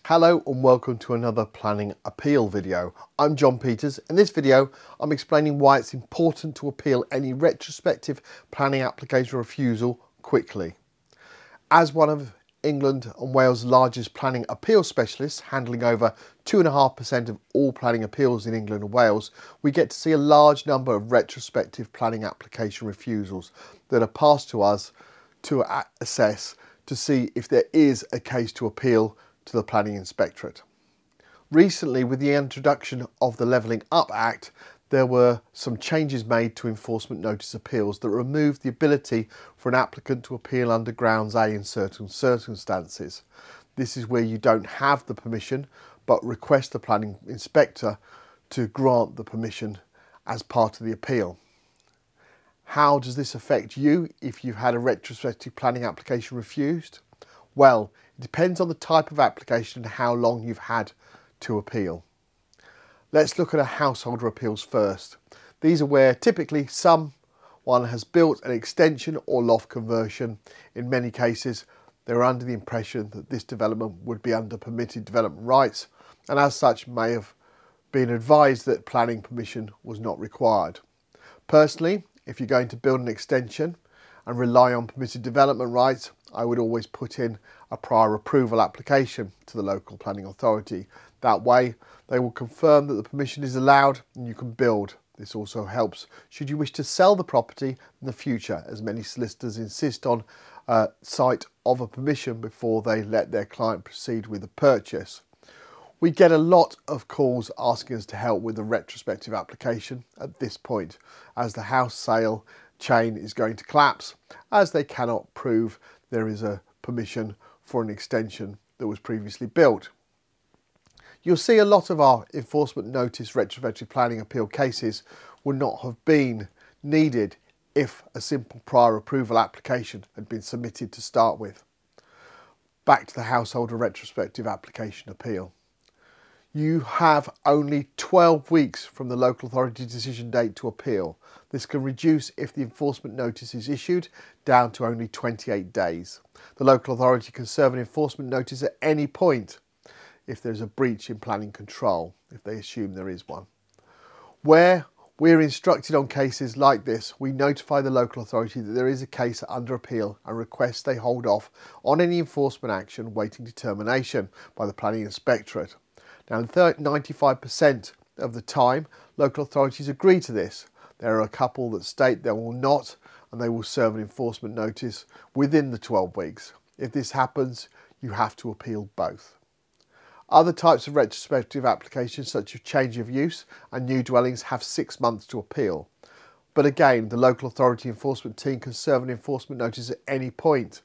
Hello and welcome to another planning appeal video. I'm John Peters. In this video I'm explaining why it's important to appeal any retrospective planning application refusal quickly. As one of England and Wales' largest planning appeal specialists, handling over 2.5% of all planning appeals in England and Wales, we get to see a large number of retrospective planning application refusals that are passed to us to assess to see if there is a case to appeal to the Planning Inspectorate. Recently, with the introduction of the Levelling Up Act, there were some changes made to enforcement notice appeals that removed the ability for an applicant to appeal under grounds A in certain circumstances. This is where you don't have the permission but request the planning inspector to grant the permission as part of the appeal. How does this affect you if you've had a retrospective planning application refused? Well, it depends on the type of application and how long you've had to appeal. Let's look at a householder appeals first. These are where typically someone has built an extension or loft conversion. In many cases, they're under the impression that this development would be under permitted development rights, and as such may have been advised that planning permission was not required. Personally, if you're going to build an extension and rely on permitted development rights, I would always put in a prior approval application to the local planning authority. That way they will confirm that the permission is allowed and you can build. This also helps should you wish to sell the property in the future, as many solicitors insist on sight of a permission before they let their client proceed with the purchase. We get a lot of calls asking us to help with the retrospective application at this point, as the house sale chain is going to collapse, as they cannot prove there is a permission for an extension that was previously built. You'll see a lot of our enforcement notice retrospective planning appeal cases would not have been needed if a simple prior approval application had been submitted to start with. Back to the householder retrospective application appeal. You have only 12 weeks from the local authority decision date to appeal. This can reduce, if the enforcement notice is issued, down to only 28 days. The local authority can serve an enforcement notice at any point if there's a breach in planning control, if they assume there is one. Where we're instructed on cases like this, we notify the local authority that there is a case under appeal and request they hold off on any enforcement action waiting determination by the Planning Inspectorate. Now, 95% of the time, local authorities agree to this. There are a couple that state they will not, and they will serve an enforcement notice within the 12 weeks. If this happens, you have to appeal both. Other types of retrospective applications, such as change of use and new dwellings, have 6 months to appeal. But again, the local authority enforcement team can serve an enforcement notice at any point,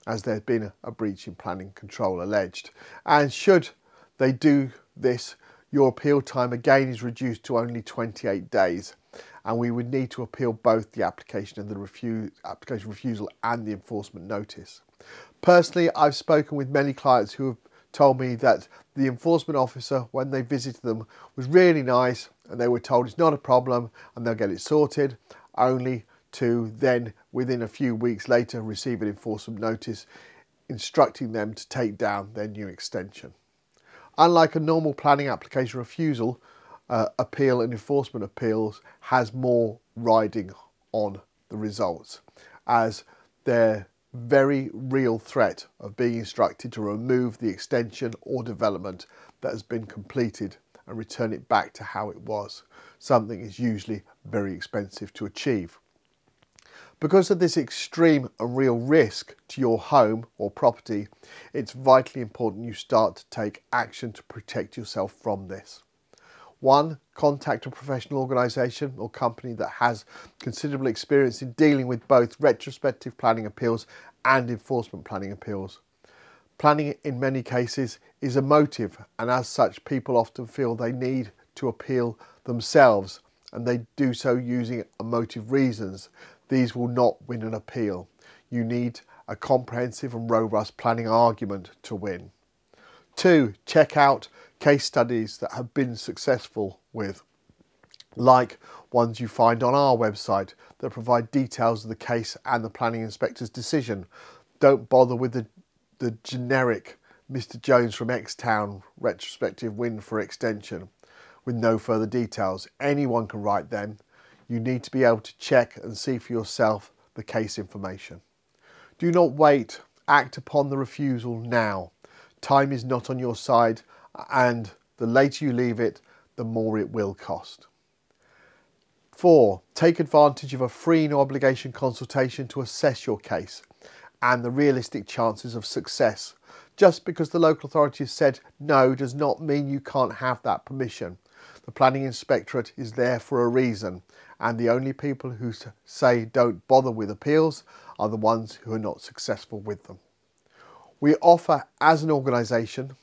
as there has been a breach in planning control alleged. And should they do this, your appeal time again is reduced to only 28 days, and we would need to appeal both the application and the application refusal and the enforcement notice. Personally, I've spoken with many clients who have told me that the enforcement officer, when they visited them, was really nice and they were told it's not a problem and they'll get it sorted, only to then within a few weeks later receive an enforcement notice instructing them to take down their new extension. Unlike a normal planning application refusal, appeal and enforcement appeals has more riding on the results, as their very real threat of being instructed to remove the extension or development that has been completed and return it back to how it was. Something is usually very expensive to achieve. Because of this extreme and real risk to your home or property, it's vitally important you start to take action to protect yourself from this. 1. Contact a professional organisation or company that has considerable experience in dealing with both retrospective planning appeals and enforcement planning appeals. Planning in many cases is emotive, and as such people often feel they need to appeal themselves, and they do so using emotive reasons. These will not win an appeal. You need a comprehensive and robust planning argument to win. 2. Check out case studies that have been successful with, like ones you find on our website that provide details of the case and the planning inspector's decision. Don't bother with the generic Mr. Jones from X Town, retrospective win for extension, with no further details. Anyone can write them. You need to be able to check and see for yourself the case information. Do not wait. Act upon the refusal now. Time is not on your side, and the later you leave it, the more it will cost. 4. Take advantage of a free no obligation consultation to assess your case and the realistic chances of success. Just because the local authority has said no does not mean you can't have that permission. The Planning Inspectorate is there for a reason, and the only people who say don't bother with appeals are the ones who are not successful with them. We offer, as an organisation,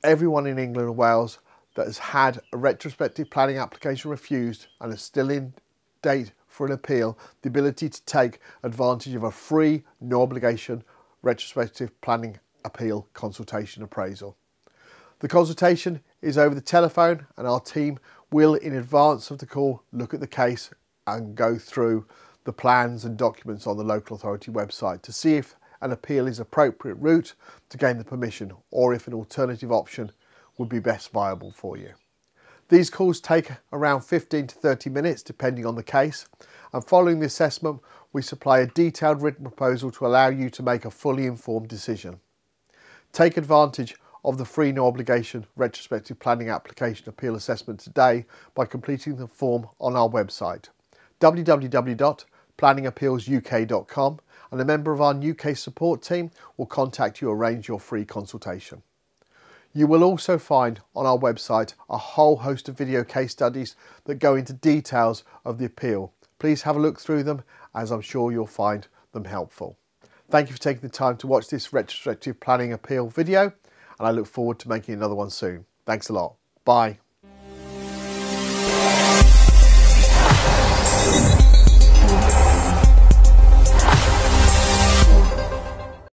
everyone in England and Wales that has had a retrospective planning application refused and is still in date for an appeal, the ability to take advantage of a free, no obligation retrospective planning appeal consultation appraisal. The consultation is over the telephone, and our team will, in advance of the call, look at the case and go through the plans and documents on the local authority website to see if an appeal is appropriate route to gain the permission, or if an alternative option would be best viable for you. These calls take around 15 to 30 minutes depending on the case, and following the assessment we supply a detailed written proposal to allow you to make a fully informed decision. Take advantage of the free no obligation retrospective planning application appeal assessment today by completing the form on our website www.planningappealsuk.com, and a member of our UK support team will contact you to arrange your free consultation. You will also find on our website a whole host of video case studies that go into details of the appeal. Please have a look through them, as I'm sure you'll find them helpful. Thank you for taking the time to watch this retrospective planning appeal video, and I look forward to making another one soon. Thanks a lot. Bye.